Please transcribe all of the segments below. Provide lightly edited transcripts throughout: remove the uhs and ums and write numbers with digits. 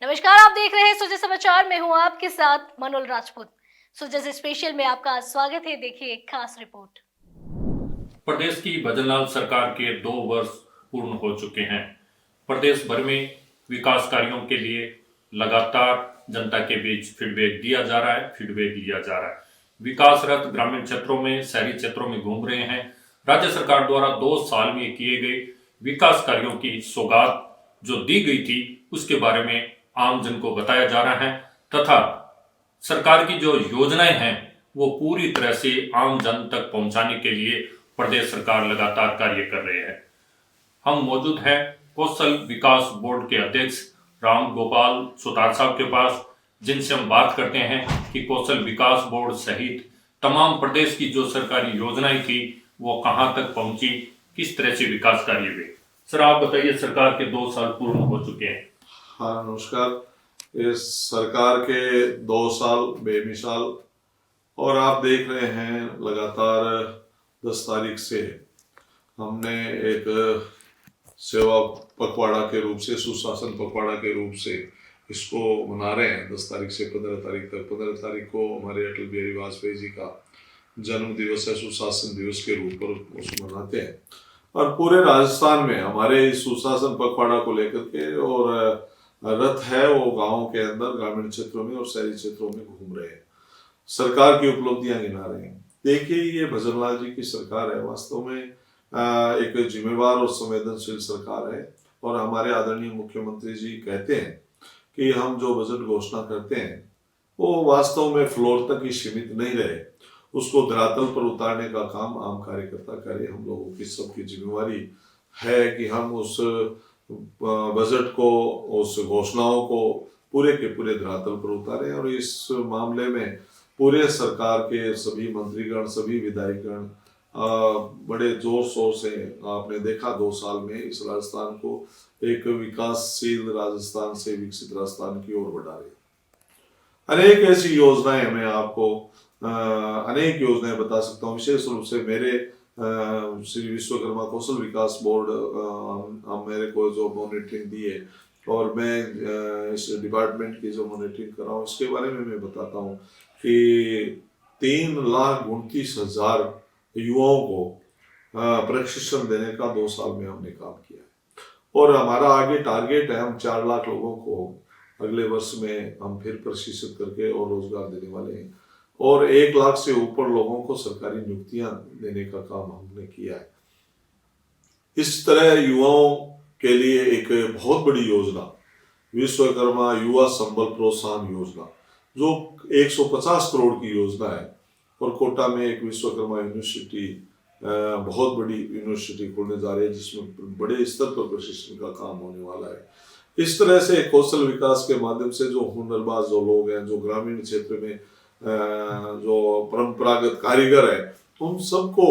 नमस्कार, आप देख रहे हैं सुजय समाचार। मैं हूं आपके साथ मनोल राजपूत। सुजय से स्पेशल में आपका स्वागत है। देखिए एक खास रिपोर्ट। प्रदेश की भजनलाल सरकार के 2 वर्ष पूर्ण हो चुके हैं। प्रदेश भर में विकास कार्यों के लिए लगातार जनता के बीच फीडबैक दिया जा रहा है, फीडबैक लिया जा रहा है। विकास रथ ग्रामीण क्षेत्रों में, शहरी क्षेत्रों में घूम रहे हैं। राज्य सरकार द्वारा 2 साल में किए गए विकास कार्यों की सौगात जो दी गई थी, उसके बारे में आम जन को बताया जा रहा है तथा सरकार की जो योजनाएं हैं वो पूरी तरह से आम जन तक पहुंचाने के लिए प्रदेश सरकार लगातार कार्य कर रहे हैं। हम मौजूद हैं कौशल विकास बोर्ड के अध्यक्ष राम गोपाल सुतार साहब के पास, जिनसे हम बात करते हैं कि कौशल विकास बोर्ड सहित तमाम प्रदेश की जो सरकारी योजनाएं थी वो कहां तक पहुंची, किस तरह से विकास कार्य हुए। सर आप बताइए, सरकार के 2 साल पूर्ण हो चुके हैं। हाँ, नमस्कार। इस सरकार के 2 साल बेमिसाल और आप देख रहे हैं लगातार 10 तारीख से हमने एक सेवा पखवाड़ा के रूप से, सुशासन पखवाड़ा के रूप से इसको मना रहे हैं। 10 तारीख से 15 तारीख तक। 15 तारीख को हमारे अटल बिहारी वाजपेयी जी का जन्म दिवस है, सुशासन दिवस के रूप पर उसको मनाते हैं। और पूरे राजस्थान में हमारे इस सुशासन पखवाड़ा को लेकर के और रथ है वो गाँव के अंदर, ग्रामीण क्षेत्रों में और शहरी क्षेत्रों में घूम रहे हैं, सरकार की उपलब्धियां गिना रहे हैं। देखिए, ये भजनलाल जी की सरकार है, वास्तव में एक जिम्मेवार और संवेदनशील सरकार है। और हमारे आदरणीय मुख्यमंत्री जी कहते हैं कि हम जो बजट घोषणा करते हैं वो वास्तव में फ्लोर तक ही सीमित नहीं रहे, उसको धरातल पर उतारने का काम आम कार्यकर्ता करे। हम लोगों की सबकी जिम्मेवारी है कि हम उस बजट को, उस घोषणाओं को पूरे के पूरे धरातल पर उतारें। और इस मामले में पूरे सरकार के सभी मंत्रीगण, सभी विधायकगण बड़े जोर शोर से, आपने देखा 2 साल में इस राजस्थान को एक विकासशील राजस्थान से विकसित राजस्थान की ओर बढ़ा रहे। अनेक ऐसी योजनाएं, मैं आपको अनेक योजनाएं बता सकता हूँ। विशेष रूप से मेरे श्री विश्वकर्मा कौशल विकास बोर्ड मेरे को जो मॉनिटरिंग दी है और मैं इस डिपार्टमेंट की जो मॉनिटरिंग कर रहा हूँ, इसके बारे में मैं बताता हूँ कि 3,29,000 युवाओं को प्रशिक्षण देने का 2 साल में हमने काम किया है। और हमारा आगे टारगेट है, हम 4 लाख लोगों को अगले वर्ष में हम फिर प्रशिक्षित करके और रोजगार देने वाले हैं। और 1 लाख से ऊपर लोगों को सरकारी नियुक्तियां देने का काम हमने किया है। इस तरह युवाओं के लिए एक बहुत बड़ी योजना विश्वकर्मा युवा संबल प्रोत्साहन योजना, जो 150 करोड़ की योजना है। और कोटा में एक विश्वकर्मा यूनिवर्सिटी, बहुत बड़ी यूनिवर्सिटी खोलने जा रही है, जिसमें बड़े स्तर पर प्रशिक्षण का काम होने वाला है। इस तरह से कौशल विकास के माध्यम से जो हुनरबाज जो लोग हैं, जो ग्रामीण क्षेत्र में जो परंपरागत कारीगर है, उन सबको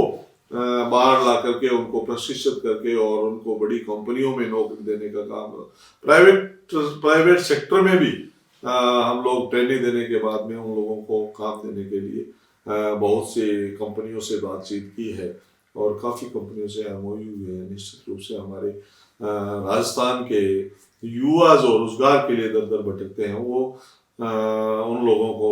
बाहर ला करके उनको प्रशिक्षित करके और उनको बड़ी कंपनियों में नौकरी देने का काम, प्राइवेट सेक्टर में भी हम लोग ट्रेनिंग देने के बाद में उन लोगों को काम देने के लिए बहुत सी कंपनियों से बातचीत की है और काफ़ी कंपनियों से एमओयू हुए हैं। निश्चित रूप से हमारे राजस्थान के युवा जो रोजगार के लिए दर दर भटकते हैं, वो उन लोगों को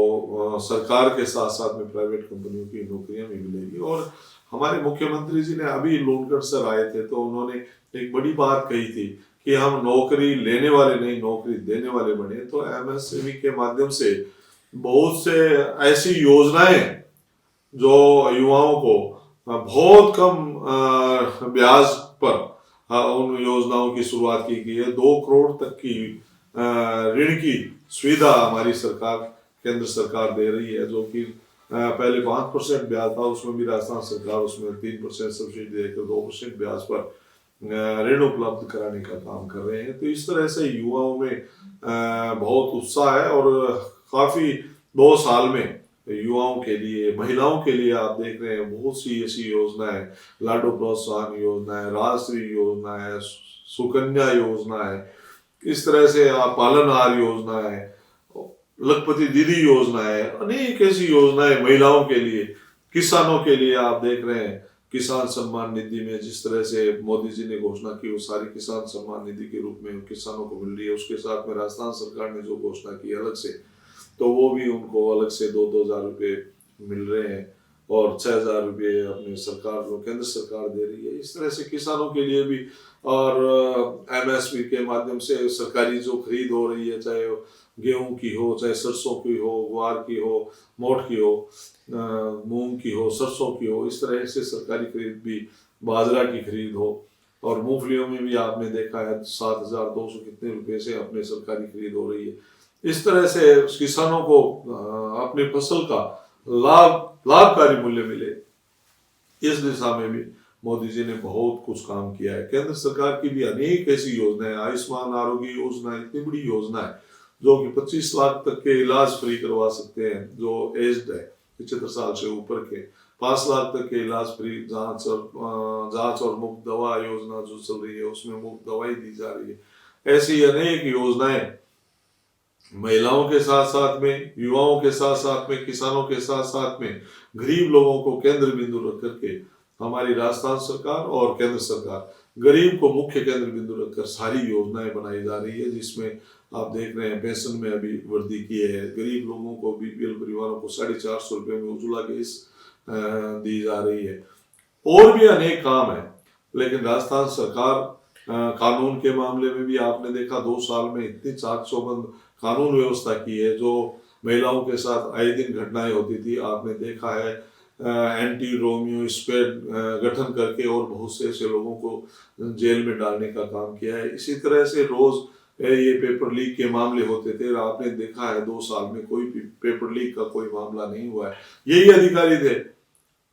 सरकार के साथ साथ में प्राइवेट कंपनियों की नौकरियां भी मिलेगी। और हमारे मुख्यमंत्री जी ने अभी लोनगढ़ सर आए थे, तो उन्होंने एक बड़ी बात कही थी कि हम नौकरी लेने वाले नहीं, नौकरी देने वाले बने। तो एमएसएमई के माध्यम से बहुत से ऐसी योजनाएं जो युवाओं को बहुत कम ब्याज पर उन योजनाओं की शुरुआत की गई है। 2 करोड़ तक की ऋण की सुविधा हमारी सरकार, केंद्र सरकार दे रही है, जो कि पहले 5% ब्याज था, उसमें भी राजस्थान सरकार उसमें 3% सब्सिडी देकर 2% ब्याज पर ऋण उपलब्ध कराने का काम कर रहे हैं। तो इस तरह से युवाओं में बहुत उत्साह है और काफी 2 साल में युवाओं के लिए, महिलाओं के लिए आप देख रहे हैं बहुत सी ऐसी योजना है। लाडो प्रोत्साहन योजना है, राजश्री योजना है, सुकन्या योजना है, इस तरह से आप पालनहार योजना है, लखपति दीदी योजना है, अनेक ऐसी योजनाएं महिलाओं के लिए, किसानों के लिए आप देख रहे हैं किसान सम्मान निधि में जिस तरह से मोदी जी ने घोषणा की, वो सारी किसान सम्मान निधि के रूप में किसानों को मिल रही है। उसके साथ में राजस्थान सरकार ने जो घोषणा की अलग से, तो वो भी उनको अलग से 2,000 रुपये मिल रहे हैं और 6,000 रुपये अपनी सरकार को केंद्र सरकार दे रही है। इस तरह से किसानों के लिए भी, और MSP के माध्यम से सरकारी जो खरीद हो रही है, चाहे गेहूं की हो, चाहे सरसों की हो, ग्वार की हो, मोठ की हो, मूंग की हो, सरसों की हो, इस तरह से सरकारी खरीद भी, बाजरा की खरीद हो, और मूंगफलियों में भी आपने देखा है 7,200 कितने रुपए से अपने सरकारी खरीद हो रही है। इस तरह से किसानों को अपनी फसल का लाभकारी मूल्य मिले, इस दिशा में भी मोदी जी ने बहुत कुछ काम किया है। केंद्र सरकार की भी अनेक ऐसी योजनाएं, आयुष्मान आरोग्य योजना इतनी बड़ी योजना है जो कि 25 लाख तक के इलाज फ्री करवा सकते हैं जो एज्ड है, 75 साल से ऊपर के। 5 लाख तक के इलाज फ्री, जांच और मुफ्त दवा योजना जो चल रही है, उसमें मुफ्त दवाई दी जा रही है। ऐसी अनेक योजनाएं महिलाओं के साथ साथ में, युवाओं के साथ साथ में, किसानों के साथ साथ में, गरीब लोगों को केंद्र बिंदु रख करके हमारी राजस्थान सरकार और केंद्र सरकार गरीब को मुख्य केंद्र बिंदु रखकर सारी योजनाएं बनाई जा रही है। जिसमें आप देख रहे हैं पेंशन में अभी वृद्धि की है, गरीब लोगों को, BPL परिवारों को 450 रुपये में उज्ज्वला गैस दी जा रही है। और भी अनेक काम है। लेकिन राजस्थान सरकार कानून के मामले में भी आपने देखा 2 साल में इतनी चाक चौबंद कानून व्यवस्था की है। जो महिलाओं के साथ आए दिन घटनाएं होती थी, आपने देखा है एंटी रोमियो स्क्वाड गठन करके और बहुत से ऐसे लोगों को जेल में डालने का काम किया है। इसी तरह से रोज ये पेपर लीक के मामले होते थे, आपने देखा है 2 साल में कोई पेपर लीक का कोई मामला नहीं हुआ है। यही अधिकारी थे,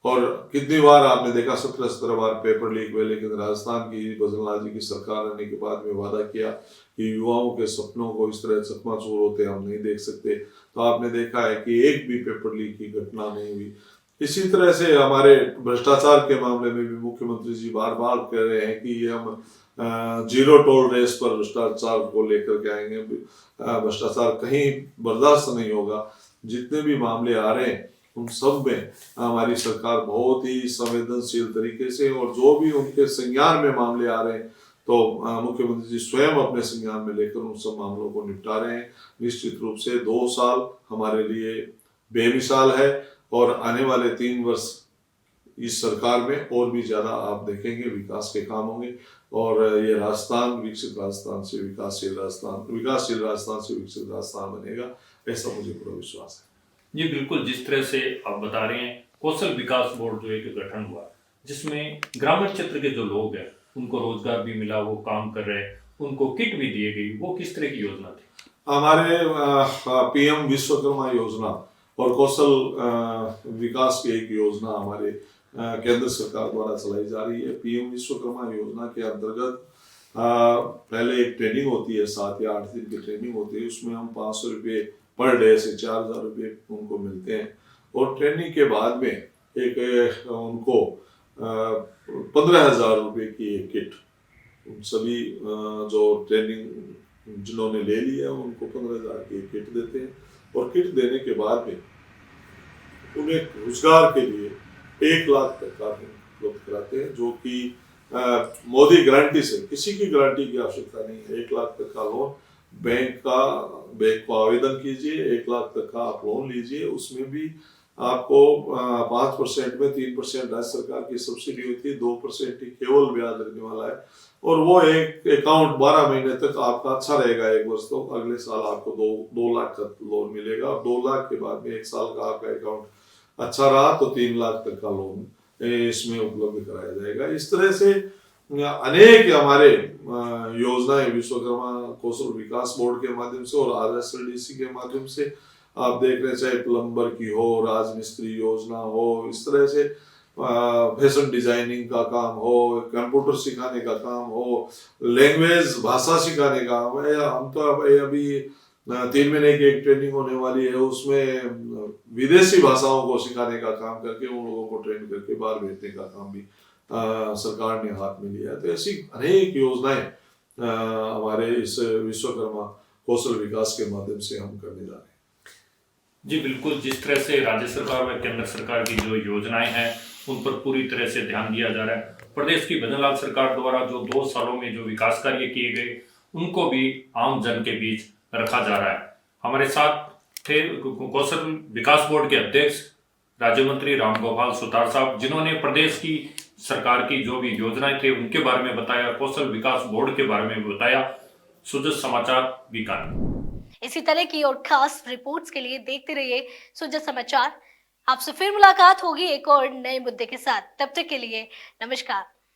और कितनी बार आपने देखा 17 बार पेपर लीक हुए। लेकिन राजस्थान की भजनलाल जी की सरकार आने के बाद में वादा किया कि युवाओं के सपनों को इस तरह चकनाचूर होते हम नहीं देख सकते, तो आपने देखा है कि एक भी पेपर लीक की घटना नहीं हुई। इसी तरह से हमारे भ्रष्टाचार के मामले में भी मुख्यमंत्री जी बार बार कह रहे हैं कि हम जीरो टॉलरेंस पर भ्रष्टाचार को लेकर के आएंगे, भ्रष्टाचार कहीं बर्दाश्त नहीं होगा। जितने भी मामले आ रहे हैं उन सब में हमारी सरकार बहुत ही संवेदनशील तरीके से, और जो भी उनके संज्ञान में मामले आ रहे हैं तो मुख्यमंत्री जी स्वयं अपने संज्ञान में लेकर उन सब मामलों को निपटा रहे हैं। निश्चित रूप से 2 साल हमारे लिए बेमिसाल है, और आने वाले 3 वर्ष इस सरकार में और भी ज्यादा आप देखेंगे विकास के काम होंगे, और ये राजस्थान विकसित राजस्थान से विकासशील राजस्थान, विकासशील राजस्थान से विकसित राजस्थान बनेगा, ऐसा मुझे पूरा विश्वास है। जी बिल्कुल, जिस तरह से आप बता रहे हैं, कौशल विकास बोर्ड जो एक गठन हुआ, जिसमें ग्रामीण क्षेत्र के जो लोग हैं उनको रोजगार भी मिला, वो काम कर रहे हैं, उनको किट भी दी गई, वो किस तरह की योजना थी? हमारे PM विश्वकर्मा योजना और कौशल विकास की एक योजना हमारे केंद्र सरकार द्वारा चलाई जा रही है। PM विश्वकर्मा योजना के अंतर्गत पहले एक ट्रेनिंग होती है, 7 या 8 दिन की ट्रेनिंग होती है। उसमें हम 500 रुपये पर डे से 4,000 रुपये उनको मिलते हैं, और ट्रेनिंग के बाद में एक उनको 15,000 रुपये की एक किट, उन सभी जो ट्रेनिंग जिन्होंने ले लिया उनको 15,000 की किट देते हैं। और किट देने के बाद में उन्हें रोजगार के लिए 1 लाख तक का उपलब्ध कराते हैं, जो कि मोदी गारंटी से, किसी की गारंटी की आवश्यकता नहीं है। 1 लाख तक का लोन, बैंक को आवेदन कीजिए, 1 लाख तक का आप लोन लीजिए। उसमें भी आपको 5% में 3% राज्य सरकार की सब्सिडी होती है, 2% ही केवल ब्याज लगने वाला है। और वो एक अकाउंट 12 महीने तक आपका अच्छा रहेगा, 1 वर्ष, तो अगले साल आपको 2 लाख का लोन मिलेगा। और 2 लाख के बाद में 1 साल का आपका अकाउंट अच्छा रहा तो 3 लाख तक का लोन इसमें उपलब्ध कराया जाएगा। इस तरह से अनेक हमारे योजनाएं विश्वकर्मा कौशल विकास बोर्ड के माध्यम से और RSLDC के माध्यम से आप देख रहे हैं, चाहे प्लम्बर की हो, राजमिस्त्री योजना हो, इस तरह से फैशन डिजाइनिंग का काम हो, कंप्यूटर सिखाने का काम हो, लैंग्वेज भाषा सिखाने का काम है। हम तो अभी 3 महीने की एक ट्रेनिंग होने वाली है, उसमें विदेशी भाषाओं को सिखाने का काम करके उन लोगों को ट्रेन करके बाहर भेजने का काम भी सरकार ने हाथ में लिया है। तो ऐसी अनेक योजनाएं हमारे इस विश्वकर्मा कौशल विकास के माध्यम से हम करने जा रहे हैं। जी बिल्कुल, जिस तरह से राज्य सरकार व केंद्र सरकार की जो योजनाएं हैं उन पर पूरी तरह से ध्यान दिया जा रहा है। प्रदेश की भजनलाल सरकार द्वारा जो 2 सालों में जो विकास कार्य किए गए उनको भी आम जन के बीच रखा जा रहा है। हमारे साथ थे कौशल विकास बोर्ड के अध्यक्ष राज्य मंत्री रामगोपाल सुतार साहब, जिन्होंने प्रदेश की सरकार की जो भी योजनाएं थे उनके बारे में बताया, कौशल विकास बोर्ड के बारे में बताया। सुजस समाचार बीकानेर। इसी तरह की और खास रिपोर्ट्स के लिए देखते रहिए सुजय समाचार। आपसे फिर मुलाकात होगी एक और नए मुद्दे के साथ। तब तक के लिए नमस्कार।